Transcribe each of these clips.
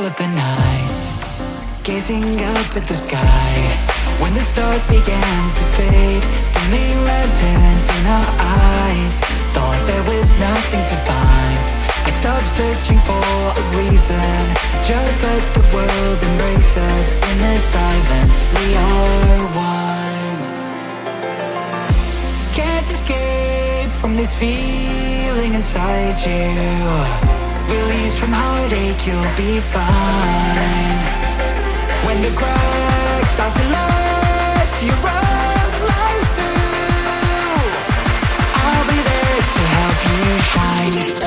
middle of the night, gazing up at the sky, when the stars began to fade, dimming lanterns in our eyes. Thought there was nothing to find. I stopped searching for a reason. Just let the world embrace us. In the silence we are one. Can't escape from this feeling inside you. Release from heartache, you'll be fine. When the cracks start to let you run light through, I'll be there to help you shine.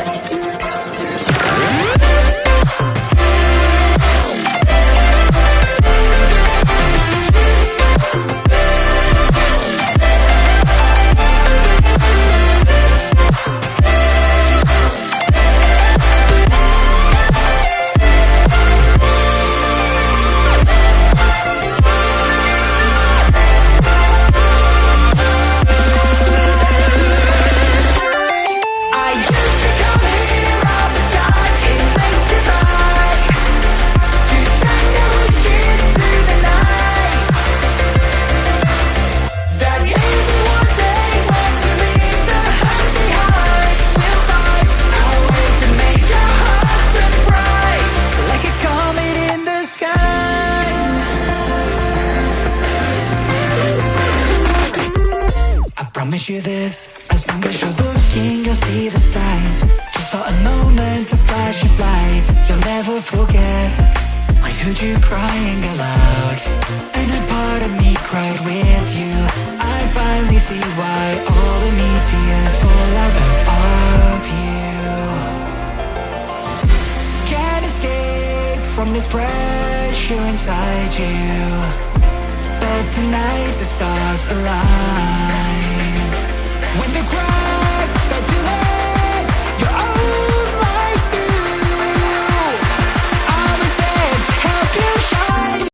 Promise you this, as long as you're looking, you'll see the signs. Just for a moment, a flash of light, you'll never forget. I heard you crying aloud, and a part of me cried with you. I finally see why all the meteors fall out of you. Can't escape from this pressure inside you, but tonight the stars align.